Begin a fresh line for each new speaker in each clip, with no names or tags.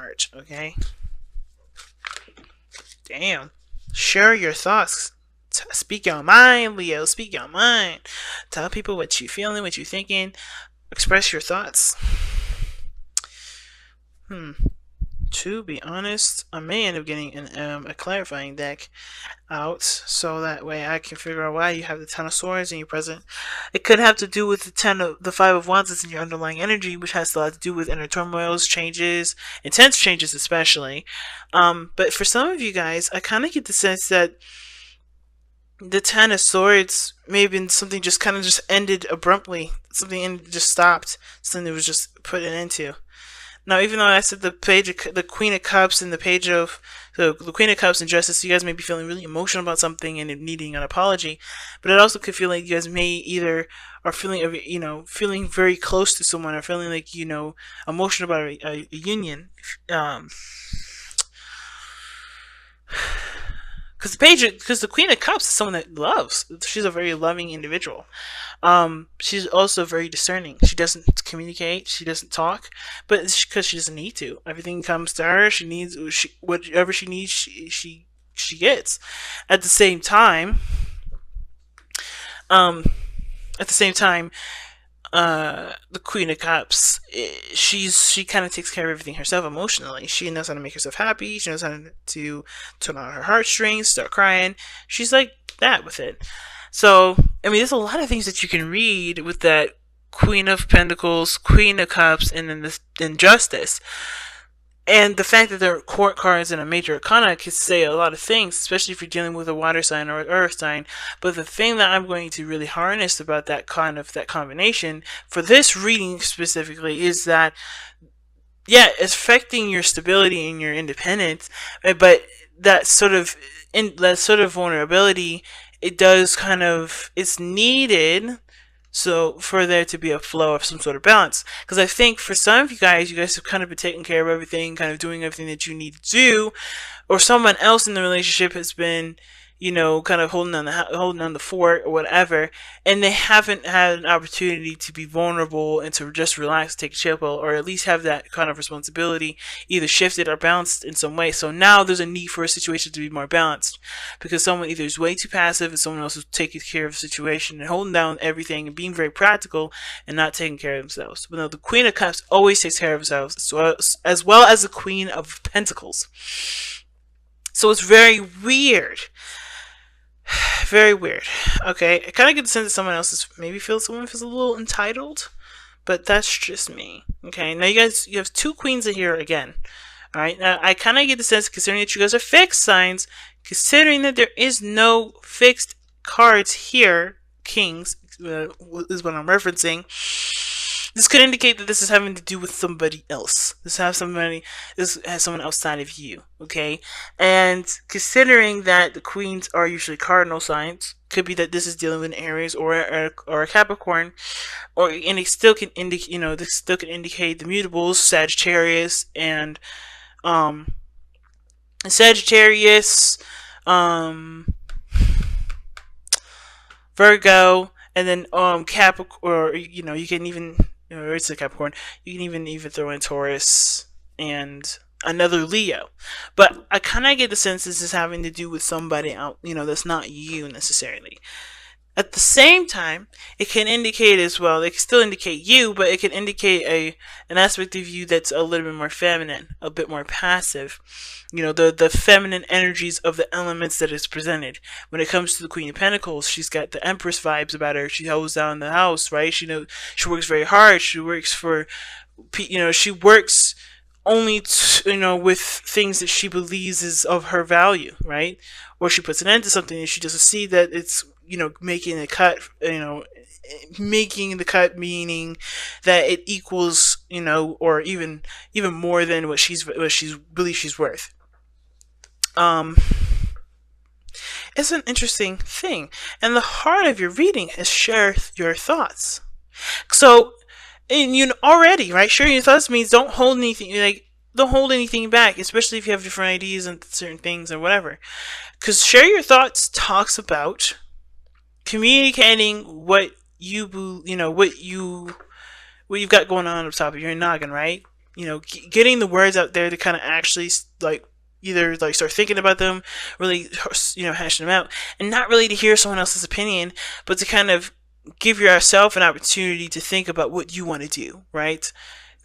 card. Okay. Damn. Share your thoughts. Speak your mind, Leo. Speak your mind. Tell people what you feeling, what you thinking. Express your thoughts. To be honest, I may end up getting a clarifying deck out, so that way I can figure out why you have the Ten of Swords in your present. It could have to do with the Five of Wands that's in your underlying energy, which has a lot to do with inner turmoils, changes, intense changes especially. But for some of you guys, I kind of get the sense that the Ten of Swords may have been something just kind of just ended abruptly. Something just stopped. Something that was just put an end to. Now, even though I said the Queen of Cups and the page of the Queen of Cups and Justice, you guys may be feeling really emotional about something and needing an apology, but it also could feel like you guys may either are feeling, feeling very close to someone, or feeling like, emotional about a union. Because the Queen of Cups is someone that loves. She's a very loving individual. She's also very discerning. She doesn't communicate. She doesn't talk, but it's because she doesn't need to. Everything comes to her. Whatever she needs. She gets. At the same time, um, at the same time, the Queen of Cups, she kind of takes care of everything herself emotionally. She knows how to make herself happy. She knows how to turn on her heartstrings, start crying. She's like that with it. So, I mean, there's a lot of things that you can read with that Queen of Pentacles, Queen of Cups, and then this Injustice. And the fact that they're court cards in a major arcana could say a lot of things, especially if you're dealing with a water sign or an earth sign. But the thing that I'm going to really harness about that combination for this reading specifically is that, yeah, it's affecting your stability and your independence, but that sort of vulnerability, it's needed, so for there to be a flow of some sort of balance. Because I think for some of you guys have kind of been taking care of everything, kind of doing everything that you need to do, or someone else in the relationship has been, kind of holding on the fort or whatever, and they haven't had an opportunity to be vulnerable and to just relax, take a chill pill, or at least have that kind of responsibility either shifted or balanced in some way. So now there's a need for a situation to be more balanced, because someone either is way too passive and someone else is taking care of the situation and holding down everything and being very practical and not taking care of themselves. But no, the Queen of Cups always takes care of themselves, as well as the Queen of Pentacles. So it's very weird. Very weird. Okay, I kind of get the sense that someone feels a little entitled, but that's just me. Okay, now you have two queens in here again. All right, now I kind of get the sense, considering that you guys are fixed signs, considering that there is no fixed cards here, kings is what I'm referencing. This could indicate that this is having to do with somebody else. This has someone outside of you, okay? And considering that the queens are usually cardinal signs, could be that this is dealing with an Aries or a Capricorn, and it still can indicate, this still can indicate the mutables, Sagittarius, Virgo, and then Capricorn, or you can even, it's a Capricorn. You can even throw in Taurus and another Leo. But I kind of get the sense this is having to do with somebody out, that's not you necessarily. At the same time, it can indicate as well, it can still indicate you, but it can indicate an aspect of you that's a little bit more feminine, a bit more passive. The feminine energies of the elements that is presented. When it comes to the Queen of Pentacles, she's got the Empress vibes about her. She holds down the house, right? She works very hard. She works she works only with things that she believes is of her value, right? Or she puts an end to something and she doesn't see that it's making the cut, making the cut, meaning that it equals, or even more than what she believes she's worth. It's an interesting thing, and the heart of your reading is share your thoughts. So, and already, right? Sharing your thoughts means don't hold anything back, especially if you have different ideas and certain things or whatever. Because share your thoughts talks about communicating what you've got going on top of your noggin, right? getting the words out there to kind of actually like either like start thinking about them, really hashing them out, and not really to hear someone else's opinion, but to kind of give yourself an opportunity to think about what you want to do, right?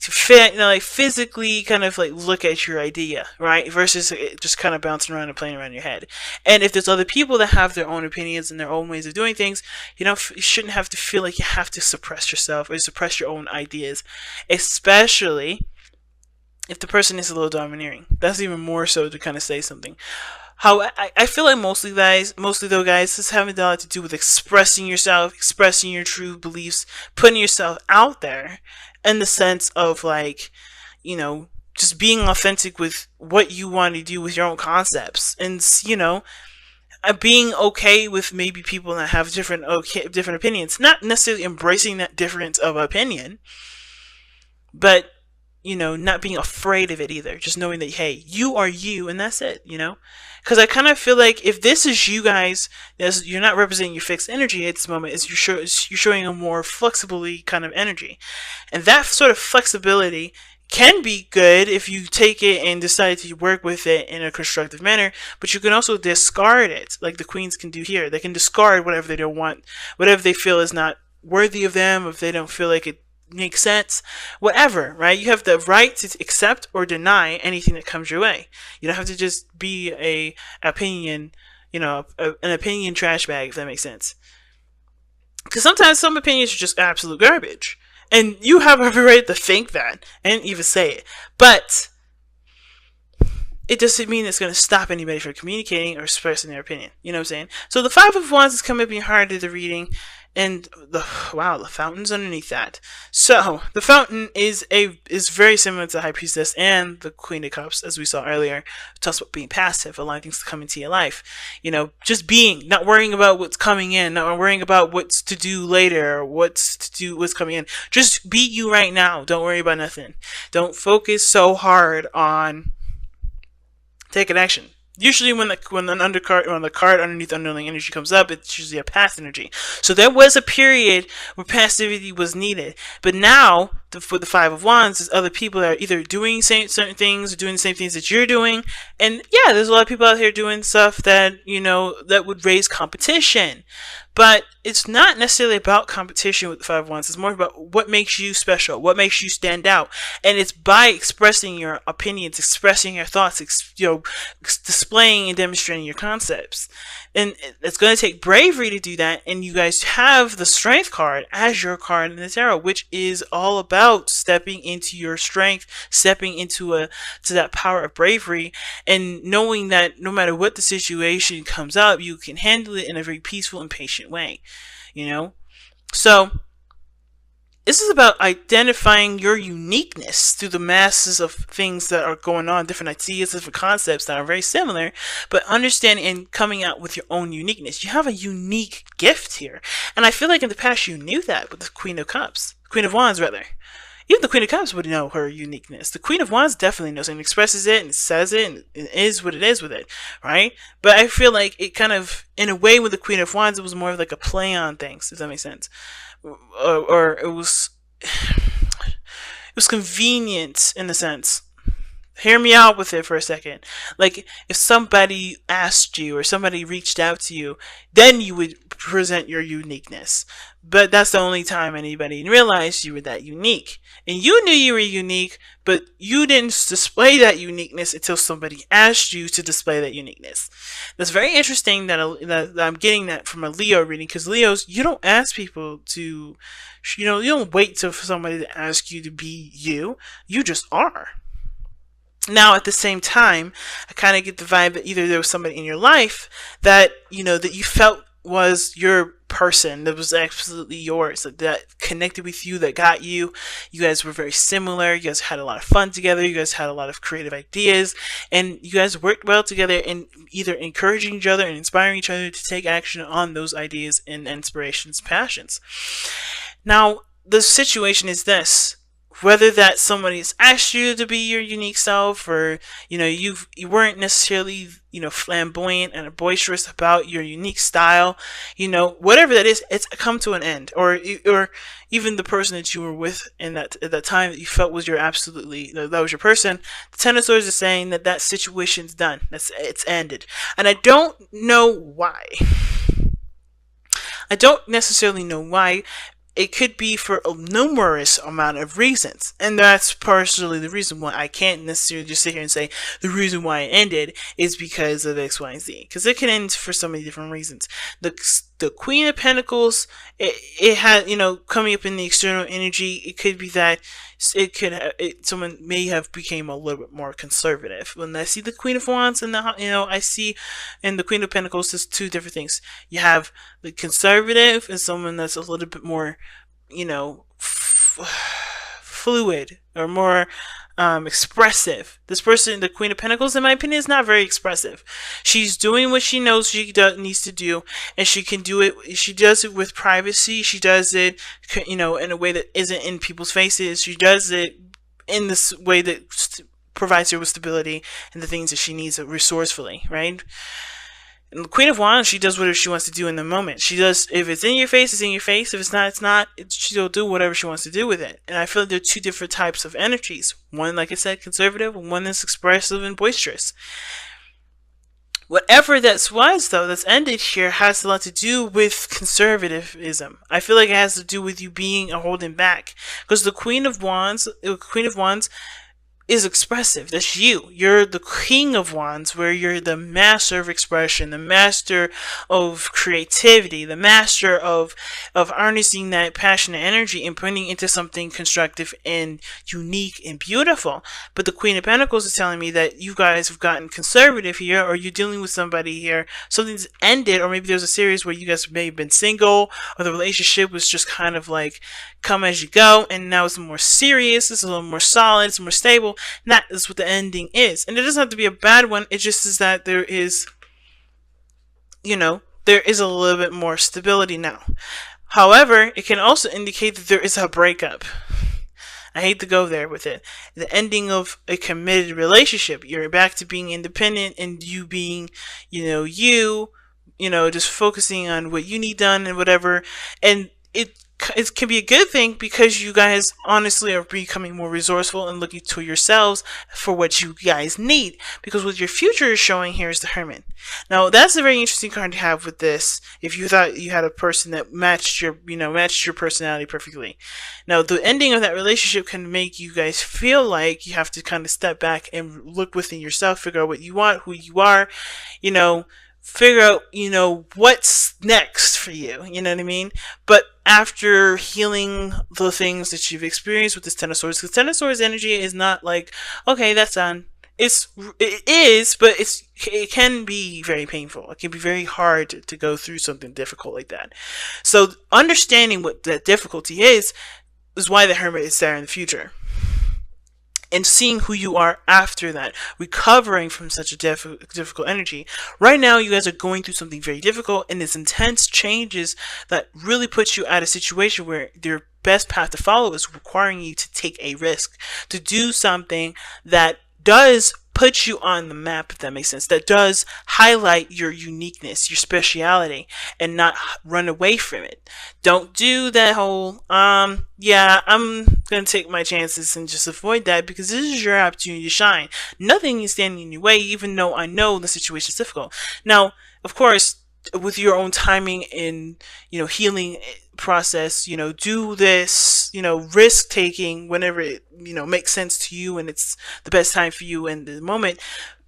To like physically kind of like look at your idea, right? Versus it just kind of bouncing around and playing around in your head. And if there's other people that have their own opinions and their own ways of doing things, you shouldn't have to feel like you have to suppress yourself or suppress your own ideas, especially if the person is a little domineering. That's even more so to kind of say something. How I feel like mostly though, guys, this having a lot to do with expressing yourself, expressing your true beliefs, putting yourself out there in the sense of like, just being authentic with what you want to do with your own concepts, and being okay with maybe people that have different opinions, not necessarily embracing that difference of opinion, but not being afraid of it either. Just knowing that, hey, you are you, and that's it, Because I kind of feel like if this is you guys, you're not representing your fixed energy at this moment. You're showing a more flexibly kind of energy, and that sort of flexibility can be good if you take it and decide to work with it in a constructive manner. But you can also discard it, like the queens can do here. They can discard whatever they don't want, whatever they feel is not worthy of them, if they don't feel like it makes sense, whatever, right? You have the right to accept or deny anything that comes your way. You don't have to just be an opinion trash bag, if that makes sense. Because sometimes some opinions are just absolute garbage, and you have every right to think that and even say it, but it doesn't mean it's going to stop anybody from communicating or expressing their opinion. You know what I'm saying? So the Five of Wands is coming up in your heart of the reading, and the fountain's underneath that. So the fountain is very similar to the High Priestess and the Queen of Cups, as we saw earlier. It talks about being passive, allowing things to come into your life. Just being, not worrying about what's coming in, not worrying about what's to do later, or what's coming in. Just be you right now. Don't worry about nothing. Don't focus so hard on taking action. Usually when the card underneath underlying energy comes up, it's usually a past energy. So there was a period where passivity was needed. But now, for the Five of Wands, there's other people that are either doing certain things or doing the same things that you're doing. And yeah, there's a lot of people out here doing stuff that, that would raise competition. But it's not necessarily about competition with the Five of Wands. It's more about what makes you special, what makes you stand out. And it's by expressing your opinions, expressing your thoughts, displaying and demonstrating your concepts. And it's going to take bravery to do that. And you guys have the Strength card as your card in the tarot, which is all about stepping into your strength, stepping into to that power of bravery, and knowing that no matter what the situation comes up, you can handle it in a very peaceful and patient way. So this is about identifying your uniqueness through the masses of things that are going on, different ideas, different concepts that are very similar, but understanding and coming out with your own uniqueness. You have a unique gift here, and I feel like in the past you knew that with the Queen of Cups, Queen of Wands rather. Even the Queen of Cups would know her uniqueness. The Queen of Wands definitely knows and expresses it and says it and it is what it is with it, right? But I feel like it kind of, in a way with the Queen of Wands, it was more of like a play on things, if that makes sense. Or it was convenient in a sense. Hear me out with it for a second. Like, if somebody asked you or somebody reached out to you, then you would present your uniqueness. But that's the only time anybody realized you were that unique. And you knew you were unique, but you didn't display that uniqueness until somebody asked you to display that uniqueness. That's very interesting that I'm getting that from a Leo reading, because Leos, you don't ask people to, you don't wait for somebody to ask you to be you. You just are. Now, at the same time, I kind of get the vibe that either there was somebody in your life that, that you felt was your person, that was absolutely yours, that connected with you, that got you. You guys were very similar. You guys had a lot of fun together. You guys had a lot of creative ideas, and you guys worked well together in either encouraging each other and inspiring each other to take action on those ideas and inspirations, passions. Now, the situation is this. whether that somebody's asked you to be your unique self, or you weren't necessarily flamboyant and boisterous about your unique style, whatever that is, it's come to an end. Or even the person that you were with in that at that time that you felt was your absolutely that was your person. The Ten of Swords is saying that that situation's done. It's ended, and I don't know why. I don't necessarily know why. It could be for a numerous amount of reasons, and that's partially the reason why I can't necessarily just sit here and say the reason why it ended is because of X, Y, and Z, because it can end for so many different reasons. The Queen of Pentacles, it had, coming up in the external energy, it could be that someone may have became a little bit more conservative. When I see the Queen of Wands and I see in the Queen of Pentacles, there's two different things. You have the conservative and someone that's a little bit more, fluid or more expressive. This person, the Queen of Pentacles, in my opinion, is not very expressive. She's doing what she knows she needs to do, and she can do it. She does it with privacy. She does it, in a way that isn't in people's faces. She does it in this way that provides her with stability and the things that she needs resourcefully, right? And the Queen of Wands, she does whatever she wants to do in the moment. She does, if it's in your face, it's in your face. If it's not, it's not. She'll do whatever she wants to do with it. And I feel like there are two different types of energies. One, like I said, conservative, and one is expressive and boisterous. Whatever that was, though, that's ended here has a lot to do with conservatism. I feel like it has to do with you being a holding back. Because the Queen of Wands is expressive. That's you. You're the King of Wands, where you're the master of expression, the master of creativity, the master of harnessing that passionate energy and putting it into something constructive and unique and beautiful. But the Queen of Pentacles is telling me that you guys have gotten conservative here, or you're dealing with somebody here, something's ended, or maybe there's a series where you guys may have been single, or the relationship was just kind of like come as you go, and now it's more serious, it's a little more solid, it's more stable. And that is what the ending is. And it doesn't have to be a bad one, it just is that there is, there is a little bit more stability now. However, it can also indicate that there is a breakup. I hate to go there with it. The ending of a committed relationship. You're back to being independent, and you being, just focusing on what you need done and whatever. And it can be a good thing because you guys honestly are becoming more resourceful and looking to yourselves for what you guys need. Because what your future is showing here is the Hermit. Now, that's a very interesting card to have with this. If you thought you had a person that matched your personality perfectly. Now, the ending of that relationship can make you guys feel like you have to kind of step back and look within yourself, figure out what you want, who you are, figure out, what's next for you, you know what I mean? But after healing the things that you've experienced with this Ten of Swords, because Ten of Swords energy is not like, okay, that's done. It is, but it can be very painful. It can be very hard to go through something difficult like that. So understanding what that difficulty is why the Hermit is there in the future. And seeing who you are after that, recovering from such a difficult energy. Right now, you guys are going through something very difficult, and it's intense changes that really puts you at a situation where your best path to follow is requiring you to take a risk, to do something that does put you on the map, if that makes sense, that does highlight your uniqueness, your speciality, and not run away from it. Don't do that whole, yeah, I'm gonna take my chances and just avoid that, because this is your opportunity to shine. Nothing is standing in your way, even though I know the situation is difficult. Now, of course, with your own timing and, healing process, do this, risk taking whenever it, makes sense to you and it's the best time for you in the moment.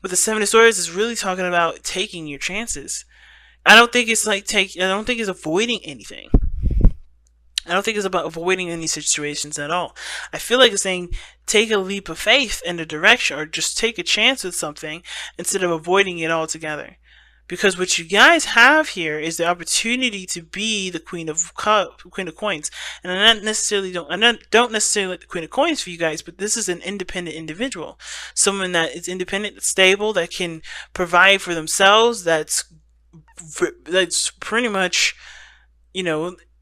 But the Seven of Swords is really talking about taking your chances. I don't think it's avoiding anything. I don't think it's about avoiding any situations at all. I feel like it's saying take a leap of faith in a direction, or just take a chance with something instead of avoiding it altogether. Because what you guys have here is the opportunity to be the Queen of Coins, and I don't necessarily like the Queen of Coins for you guys, but this is an independent individual, someone that is independent, that's stable, that can provide for themselves, that's pretty much,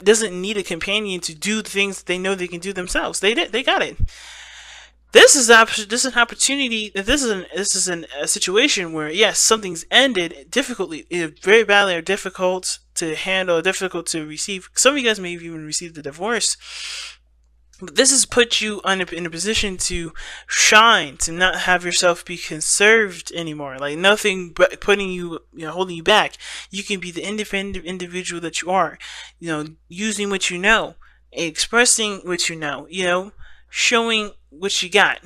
doesn't need a companion to do the things that they know they can do themselves. They got it. This is an opportunity. A situation where, yes, something's ended difficultly, very badly, or difficult to handle, difficult to receive. Some of you guys may have even received a divorce. But this has put you in a position to shine, to not have yourself be conserved anymore. Like nothing but putting you, holding you back. You can be the independent individual that you are. Using what you know, expressing what you know, showing what you got.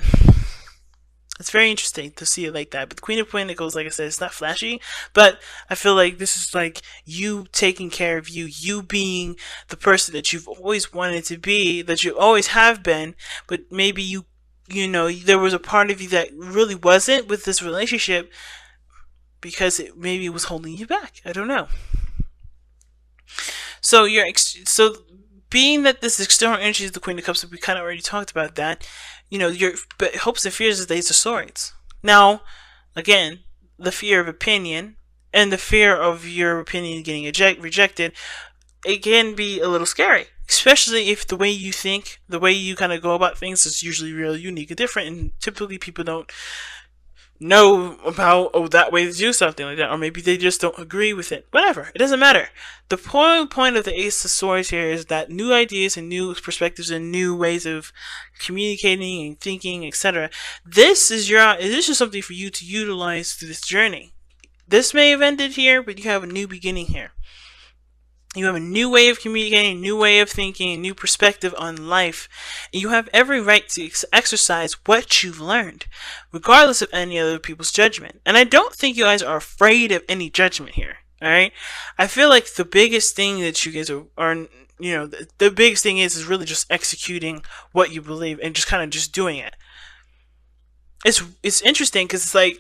It's very interesting to see it like that. But the Queen of Pentacles, like I said, it's not flashy, but I feel like this is like you taking care of you being the person that you've always wanted to be, that you always have been, but maybe there was a part of you that really wasn't with this relationship because maybe it was holding you back. I don't know. So being that this external energy is the Queen of Cups, we kind of already talked about that. Your hopes and fears is the Ace of Swords. Now, again, the fear of opinion and the fear of your opinion getting rejected, it can be a little scary. Especially if the way you think, the way you kind of go about things is usually really unique and different, and typically people don't know about that way to do something like that, or maybe they just don't agree with it. Whatever, it doesn't matter. The point of the Ace of Swords here is that new ideas and new perspectives and new ways of communicating and thinking, etc. This is something for you to utilize through this journey. This may have ended here, but you have a new beginning here. You have a new way of communicating, a new way of thinking, a new perspective on life. And you have every right to exercise what you've learned, regardless of any other people's judgment. And I don't think you guys are afraid of any judgment here. Alright? I feel like the biggest thing that you guys are the biggest thing is really just executing what you believe and just kind of just doing it. It's interesting because I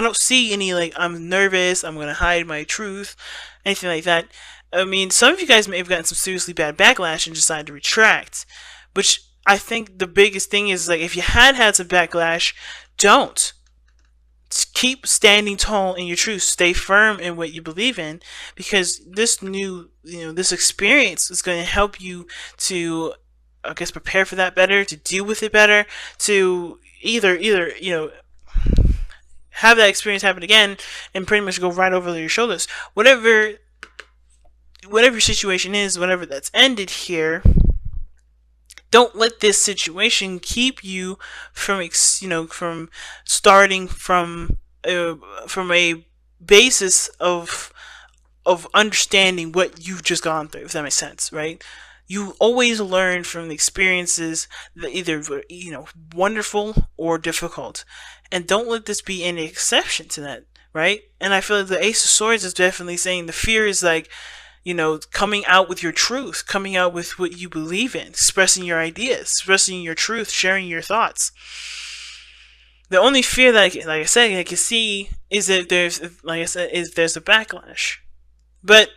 don't see any I'm nervous, I'm gonna hide my truth, anything like that. I mean, some of you guys may have gotten some seriously bad backlash and decided to retract, which I think the biggest thing is if you had some backlash, don't. Just keep standing tall in your truth. Stay firm in what you believe in, because this this experience is going to help you to, I guess, prepare for that better, to deal with it better, to either have that experience happen again and pretty much go right over your shoulders. Whatever your situation is, whatever that's ended here, don't let this situation keep you from from starting from a basis of understanding what you've just gone through, if that makes sense, right? You always learn from the experiences that either wonderful or difficult, and don't let this be any exception to that, right? And I feel like the Ace of Swords is definitely saying the fear is coming out with your truth, coming out with what you believe in, expressing your ideas, expressing your truth, sharing your thoughts. The only fear that I can see is that there's a backlash. But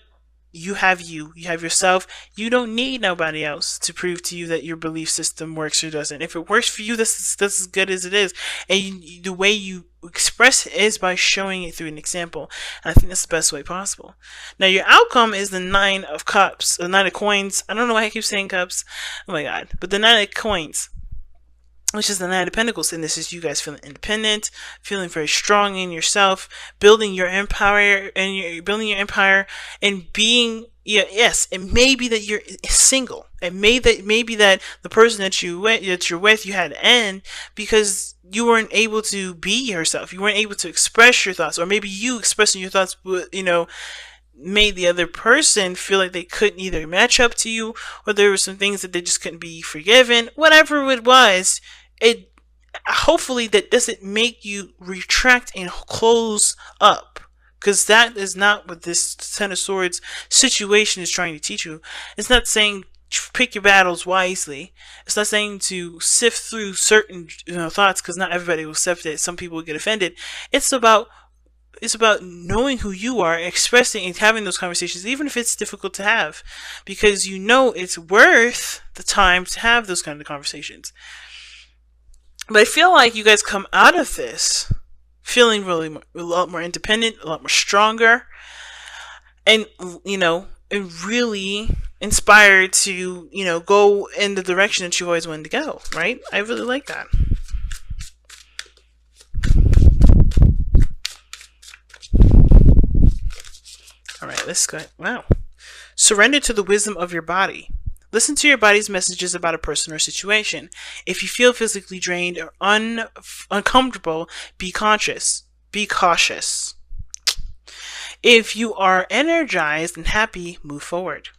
you have yourself. You don't need nobody else to prove to you that your belief system works or doesn't. If it works for you, that's as good as it is. And the way you express it is by showing it through an example. And I think that's the best way possible. Now, your outcome is the Nine of Cups, the Nine of Coins. I don't know why I keep saying cups. Oh my god. But the Nine of Coins, which is the Knight of Pentacles, and this is you guys feeling independent, feeling very strong in yourself, building your empire, and being, yes, it may be that you're single, it may be that the person that you're with, you had to end because you weren't able to be yourself, you weren't able to express your thoughts, or maybe you expressing your thoughts, made the other person feel like they couldn't either match up to you, or there were some things that they just couldn't be forgiven. Whatever it was, it hopefully that doesn't make you retract and close up, because that is not what this Ten of Swords situation is trying to teach you. It's not saying pick your battles wisely. It's not saying to sift through certain thoughts, because not everybody will sift it. Some people will get offended. It's about knowing who you are, expressing and having those conversations, even if it's difficult to have, because it's worth the time to have those kind of conversations. But I feel like you guys come out of this feeling really a lot more independent, a lot more stronger, and and really inspired to, go in the direction that you always wanted to go, right? I really like that. All right, let's go. Wow. Surrender to the wisdom of your body. Listen to your body's messages about a person or situation. If you feel physically drained or uncomfortable, be conscious. Be cautious. If you are energized and happy, move forward.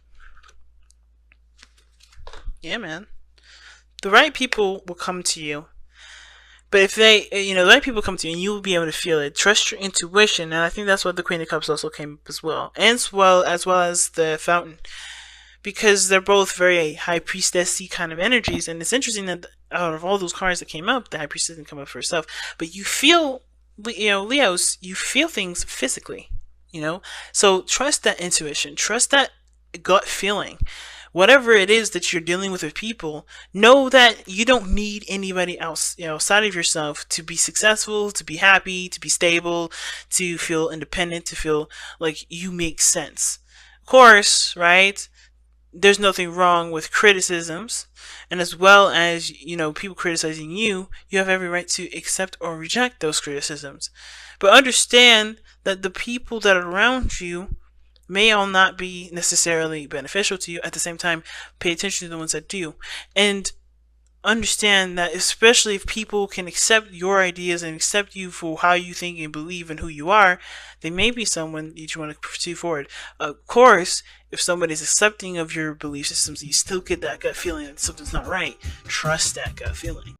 Yeah, man. The right people will come to you. But if the right people come to you and you will be able to feel it. Trust your intuition. And I think that's what the Queen of Cups also came up as well. And as well as the Fountain. Because they're both very high priestessy kind of energies. And it's interesting that out of all those cards that came up, the high priestess didn't come up for herself. But you feel, Leos, you feel things physically. So trust that intuition. Trust that gut feeling. Whatever it is that you're dealing with people, know that you don't need anybody else, outside of yourself to be successful, to be happy, to be stable, to feel independent, to feel like you make sense. Of course, right? There's nothing wrong with criticisms, and as well as people criticizing you, you have every right to accept or reject those criticisms. But understand that the people that are around you may all not be necessarily beneficial to you. At the same time, pay attention to the ones that do, and understand that especially if people can accept your ideas and accept you for how you think and believe and who you are, they may be someone that you want to pursue forward. Of course, if somebody's accepting of your belief systems, you still get that gut feeling that something's not right. Trust that gut feeling.